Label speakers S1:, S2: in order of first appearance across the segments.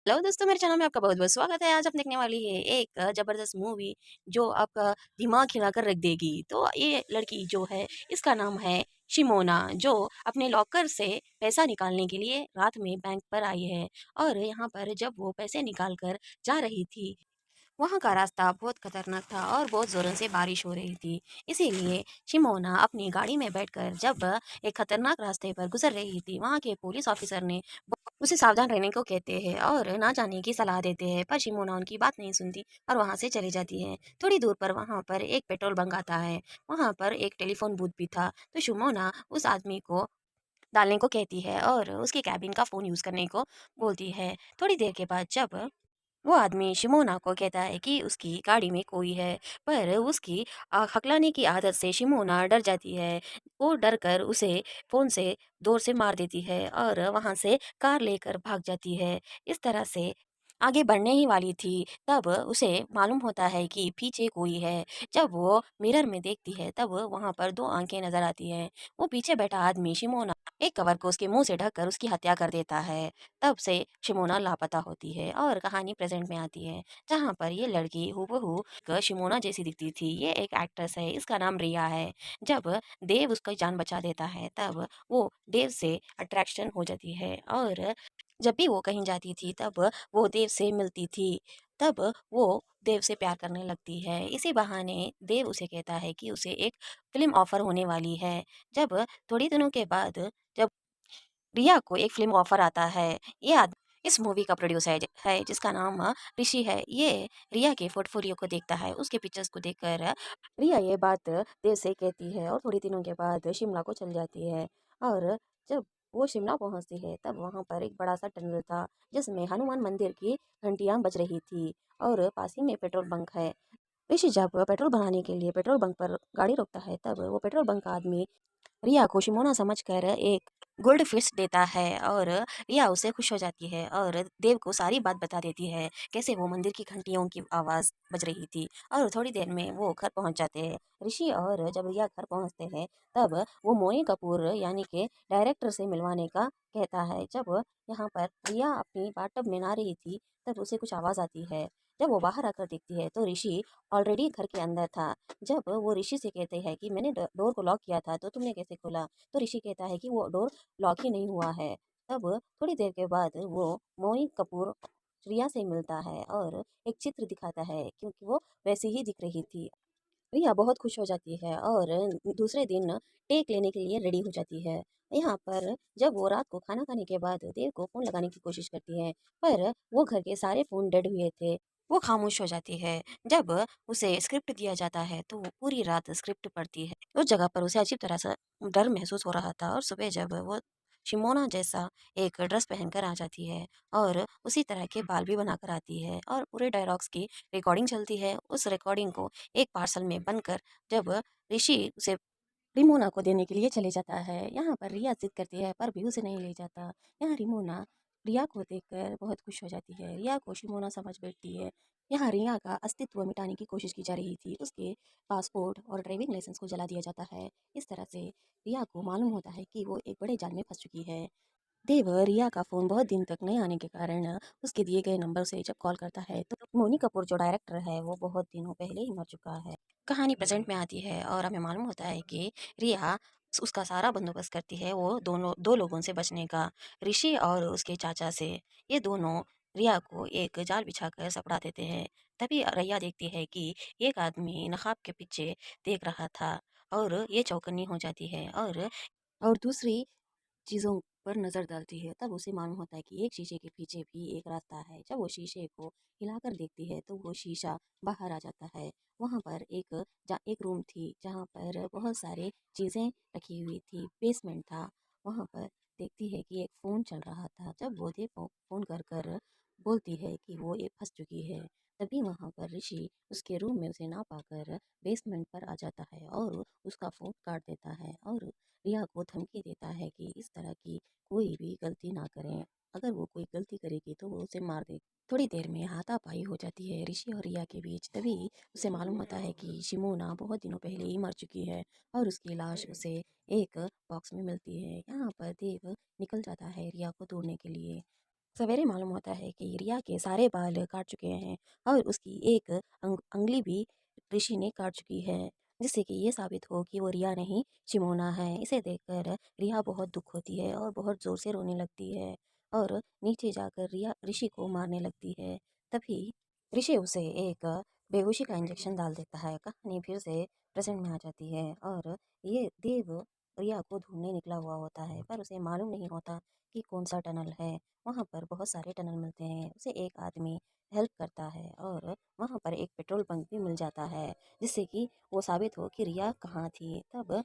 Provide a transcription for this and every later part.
S1: Hello दोस्तों, मेरे channel में आपका बहुत-बहुत स्वागत है। आज हम देखने वाली है एक ज़बरदस्त मूवी जो आपका दिमाग हिलाकर रख देगी। तो ये लड़की जो है इसका नाम है शिमोना, जो अपने लॉकर से पैसा निकालने के लिए रात में बैंक पर आई है। और यहाँ पर जब वो पैसे निकाल कर जा रही थी, वहाँ का रास्ता बहुत खतरनाक था और बहुत ज़ोरों से बारिश हो रही थी। इसीलिए शिमोना अपनी गाड़ी में बैठकर जब एक खतरनाक रास्ते पर गुजर रही थी, वहाँ के पुलिस ऑफिसर ने उसे सावधान रहने को कहते हैं और ना जाने की सलाह देते हैं, पर शिमोना उनकी बात नहीं सुनती और वहाँ से चली जाती है। थोड़ी दूर पर वहाँ पर एक पेट्रोल बंक आता है। वहाँ पर एक टेलीफोन बूथ भी था, तो शिमोना उस आदमी को डालने को कहती है और उसके कैबिन का फ़ोन यूज़ करने को बोलती है। थोड़ी देर के बाद जब वो आदमी शिमोना को कहता है कि उसकी गाड़ी में कोई है, पर उसकी हकलाने की आदत से शिमोना डर जाती है। वो डर कर उसे फ़ोन से ज़ोर से मार देती है और वहाँ से कार लेकर भाग जाती है। इस तरह से आगे बढ़ने ही वाली थी, तब उसे मालूम होता है कि पीछे कोई है। जब वो मिरर में देखती है, तब वहाँ पर 2 आँखें नज़र आती हैं। वो पीछे बैठा आदमी शिमोना एक कवर को उसके मुँह से ढककर उसकी हत्या कर देता है। तब से शिमोना लापता होती है और कहानी प्रेजेंट में आती है, जहाँ पर ये लड़की हूबहू शिमोना जैसी दिखती थी। ये एक एक्ट्रेस है, इसका नाम रिया है। जब देव उसकी जान बचा देता है, तब वो देव से अट्रैक्शन हो जाती है और जब भी वो कहीं जाती थी, तब वो देव से मिलती थी। तब वो देव से प्यार करने लगती है। इसी बहाने देव उसे कहता है कि उसे एक फ़िल्म ऑफ़र होने वाली है। जब थोड़ी दिनों के बाद जब रिया को एक फ़िल्म ऑफ़र आता है। ये आद इस मूवी का प्रोड्यूसर है जिसका नाम ऋषि है। ये रिया के पोर्टफ़ोलियो को देखता है, उसके पिक्चर्स को देखकर रिया ये बात देव से कहती है और थोड़ी दिनों के बाद शिमला को चली जाती है। और जब वो शिमला पहुँचती है, तब वहाँ पर एक बड़ा-सा टनल था, जिसमें हनुमान मंदिर की घंटियाँ बज रही थी और पास ही में पेट्रोल बंक है। ऋषि जब पेट्रोल भराने के लिए पेट्रोल बंक पर गाड़ी रोकता है, तब वो पेट्रोल बंक का आदमी रिया को शिमोना समझकर एक गोल्ड फिश देता है और रिया उससे खुश हो जाती है और देव को सारी बात बता देती है, कैसे वो मंदिर की घंटियों की आवाज़ बज रही थी। और थोड़ी देर में वो घर पहुंच जाते हैं। ऋषि और जब रिया घर पहुंचते हैं, तब वो मोनी कपूर यानी कि डायरेक्टर से मिलवाने का कहता है। जब यहाँ पर रिया अपनी बाथटब में नहा रही थी, तब उसे कुछ आवाज़ आती है। जब वो बाहर आकर देखती है, तो ऋषि ऑलरेडी घर के अंदर था। जब वो ऋषि से कहते हैं कि मैंने डोर को लॉक किया था, तो तुमने कैसे खोला? तो ऋषि कहता है कि वो डोर लॉक ही नहीं हुआ है। तब थोड़ी देर के बाद वो मोहित कपूर रिया से मिलता है और एक चित्र दिखाता है, क्योंकि वो वैसी ही दिख रही थी। रिया बहुत खुश हो जाती है और दूसरे दिन टेक लेने के लिए रेडी हो जाती है। यहाँ पर जब वो रात को खाना खाने के बाद देव को फ़ोन लगाने की कोशिश करती है, पर वो घर के सारे फ़ोन डेड हुए थे। वो खामोश हो जाती है। जब उसे स्क्रिप्ट दिया जाता है, तो वो पूरी रात स्क्रिप्ट पढ़ती है। उस जगह पर उसे अजीब तरह से डर महसूस हो रहा था और सुबह जब वो शिमोना जैसा एक ड्रेस पहनकर आ जाती है और उसी तरह के बाल भी बनाकर आती है और पूरे डायलॉग्स की रिकॉर्डिंग चलती है। उस रिकॉर्डिंग को एक पार्सल में बनकर जब ऋषि उसे रिमोना को देने के लिए चले जाता है। यहाँ पर रिया जिद करती है, पर भी उसे नहीं ले जाता। यहाँ रिमोना रिया को देखकर बहुत खुश हो जाती है। रिया को शिमोना समझ बैठती है। यहाँ रिया का अस्तित्व मिटाने की कोशिश की जा रही थी। उसके पासपोर्ट और ड्राइविंग लाइसेंस को जला दिया जाता है। इस तरह से रिया को मालूम होता है कि वो एक बड़े जाल में फंस चुकी है। देव रिया का फ़ोन बहुत दिन तक नहीं आने के कारण उसके दिए गए नंबर से जब कॉल करता है, तो मोनी कपूर जो डायरेक्टर है, वो बहुत दिनों पहले ही मर चुका है। कहानी प्रेजेंट में आती है और हमें मालूम होता है कि रिया उसका सारा बंदोबस्त करती है, वो दोनों 2 लोगों से बचने का, ऋषि और उसके चाचा से। ये दोनों रिया को एक जाल बिछाकर सपड़ा देते हैं। तभी रिया देखती है कि एक आदमी नकाब के पीछे देख रहा था और ये चौकन्नी हो जाती है और दूसरी चीज़ों पर नज़र डालती है, तब उसे मालूम होता है कि एक शीशे के पीछे भी एक रास्ता है। जब वो शीशे को हिलाकर देखती है, तो वो शीशा बाहर आ जाता है। वहाँ पर एक रूम थी, जहाँ पर बहुत सारे चीज़ें रखी हुई थी, बेसमेंट था। वहाँ पर देखती है कि एक फ़ोन चल रहा था। जब वो देखो फ़ोन कर कर बोलती है कि वो ये फँस चुकी है। तभी वहाँ पर ऋषि उसके रूम में उसे ना पाकर बेसमेंट पर आ जाता है और उसका फ़ोन काट देता है और रिया को धमकी देता है कि इस तरह की कोई भी गलती ना करें। अगर वो कोई गलती करेगी, तो वो उसे मार देगी। थोड़ी देर में हाथापाई हो जाती है ऋषि और रिया के बीच। तभी उसे मालूम होता है कि शिमोना बहुत दिनों पहले ही मर चुकी है और उसकी लाश उसे एक बॉक्स में मिलती है। यहाँ पर देव निकल जाता है रिया को ढूंढने के लिए। सवेरे मालूम होता है कि रिया के सारे बाल काट चुके हैं और उसकी एक अंगुली भी ऋषि ने काट चुकी है, जिससे कि ये साबित हो कि वो रिया नहीं शिमोना है। इसे देखकर रिया बहुत दुख होती है और बहुत ज़ोर से रोने लगती है और नीचे जाकर रिया ऋषि को मारने लगती है। तभी ऋषि उसे एक बेहोशी का इंजेक्शन डाल देता है। कहानी फिर से प्रेजेंट में आ जाती है और ये देव रिया को ढूंढने निकला हुआ होता है, पर उसे मालूम नहीं होता कि कौन सा टनल है। वहाँ पर बहुत सारे टनल मिलते हैं। उसे एक आदमी हेल्प करता है और वहाँ पर एक पेट्रोल पंप भी मिल जाता है, जिससे कि वो साबित हो कि रिया कहाँ थी। तब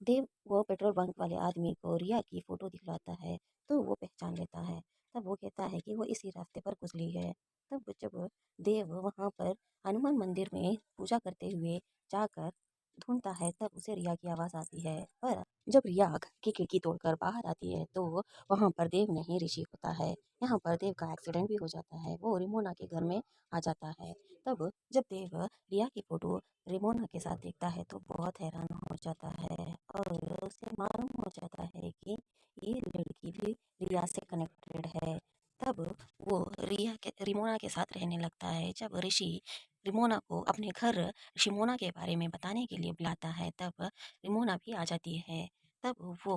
S1: देव वो पेट्रोल पंप वाले आदमी को रिया की फ़ोटो दिखलाता है, तो वो पहचान लेता है। तब वो कहता है कि वो इसी रास्ते पर गुजरी है। तब जब देव वहाँ पर हनुमान मंदिर में पूजा करते हुए जाकर ढूँढता है, तब उसे रिया की आवाज़ आती है। पर जब रिया घर की खिड़की तोड़कर बाहर आती है, तो वहाँ पर देव नहीं ऋषि होता है। यहाँ पर देव का एक्सीडेंट भी हो जाता है। वो रिमोना के घर में आ जाता है। तब जब देव रिया की फ़ोटो रिमोना के साथ देखता है, तो बहुत हैरान हो जाता है और उसे मालूम हो जाता है कि ये लड़की भी रिया से कनेक्टेड है। तब वो रिमोना के साथ रहने लगता है। जब ऋषि रिमोना को अपने घर शिमोना के बारे में बताने के लिए बुलाता है, तब रिमोना भी आ जाती है। तब वो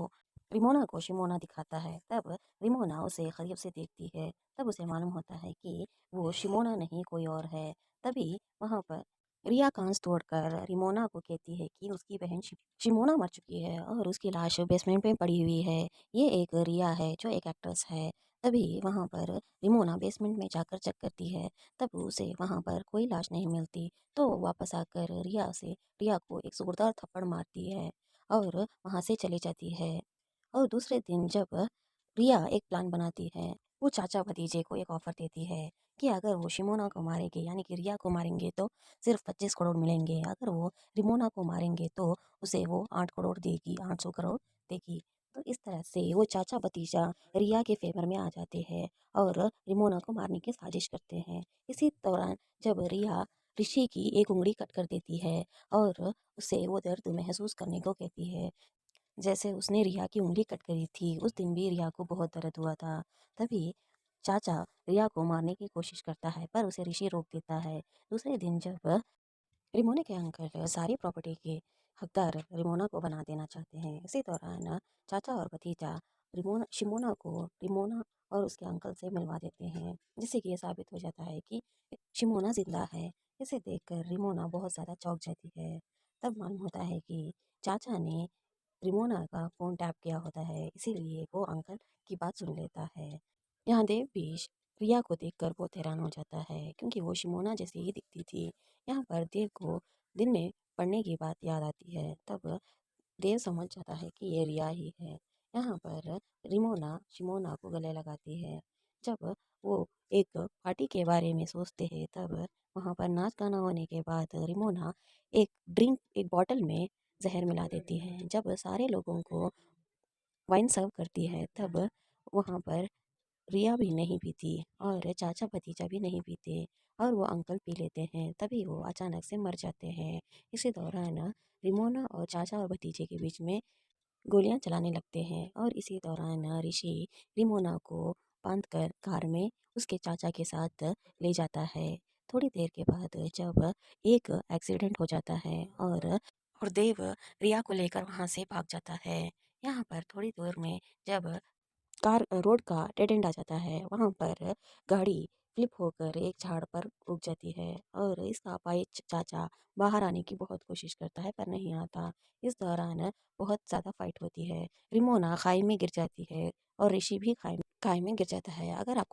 S1: रिमोना को शिमोना दिखाता है। तब रिमोना उसे करीब से देखती है। तब उसे मालूम होता है कि वो शिमोना नहीं कोई और है। तभी वहाँ पर रिया कांच तोड़कर रिमोना को कहती है कि उसकी बहन शिमोना मर चुकी है और उसकी लाश बेसमेंट में पड़ी हुई है। ये एक रिया है जो एक एक्ट्रेस है। तभी वहाँ पर रिमोना बेसमेंट में जाकर चेक करती है। तब उसे वहाँ पर कोई लाश नहीं मिलती, तो वो वापस आकर रिया को एक जोरदार थप्पड़ मारती है और वहाँ से चली जाती है। और दूसरे दिन जब रिया एक प्लान बनाती है, वो चाचा भतीजे को एक ऑफर देती है कि अगर वो शिमोना को मारेंगे यानी कि रिया को मारेंगे तो सिर्फ 25 करोड़ मिलेंगे, अगर वो रिमोना को मारेंगे तो उसे वो 8 करोड़ देगी, 800 करोड़ देगी। तो इस तरह से वो चाचा भतीजा रिया के फेवर में आ जाते हैं और रिमोना को मारने की साजिश करते हैं। इसी दौरान जब रिया ऋषि की एक उंगली कट कर देती है और उसे वो दर्द महसूस करने को कहती है, जैसे उसने रिया की उंगली कट करी थी। उस दिन भी रिया को बहुत दर्द हुआ था। तभी चाचा रिया को मारने की कोशिश करता है, पर उसे ऋषि रोक देता है। दूसरे दिन जब रिमोना के अंकल सारी प्रॉपर्टी के हकदार रिमोना को बना देना चाहते हैं, इसी दौरान चाचा और भतीजा शिमोना को रिमोना और उसके अंकल से मिलवा देते हैं, जिससे कि ये साबित हो जाता है कि शिमोना जिंदा है। इसे देखकर रिमोना बहुत ज़्यादा चौंक जाती है। तब मालूम होता है कि चाचा ने रिमोना का फ़ोन टैप किया होता है, इसीलिए वो अंकल की बात सुन लेता है। यहाँ देव भी रिया को देखकर बहुत हैरान हो जाता है, क्योंकि वो शिमोना जैसी ही दिखती थी। यहाँ पर देव को दिन में पढ़ने की बात याद आती है। तब देव समझ जाता है कि ये रिया ही है। यहाँ पर रिमोना शिमोना को गले लगाती है। जब वो एक पार्टी के बारे में सोचते हैं, तब वहाँ पर नाच गाना होने के बाद रिमोना एक बॉटल में जहर मिला देती है। जब सारे लोगों को वाइन सर्व करती है, तब वहाँ पर रिया भी नहीं पीती और चाचा भतीजा भी नहीं पीते और वो अंकल पी लेते हैं। तभी वो अचानक से मर जाते हैं। इसी दौरान रिमोना और चाचा और भतीजे के बीच में गोलियां चलाने लगते हैं और इसी दौरान ऋषि रिमोना को बांधकर कार में उसके चाचा के साथ ले जाता है। थोड़ी देर के बाद जब एक एक्सीडेंट हो जाता है और देव रिया को लेकर वहां से भाग जाता है। यहाँ पर थोड़ी दूर में जब रोड का डेड एंड आ जाता है, वहाँ पर गाड़ी फ्लिप होकर एक झाड़ पर रुक जाती है और इसका अपाहिज चाचा बाहर आने की बहुत कोशिश करता है, पर नहीं आता। इस दौरान बहुत ज़्यादा फाइट होती है। रिमोना खाई में गिर जाती है और ऋषि भी खाई में गिर जाता है। अगर आपको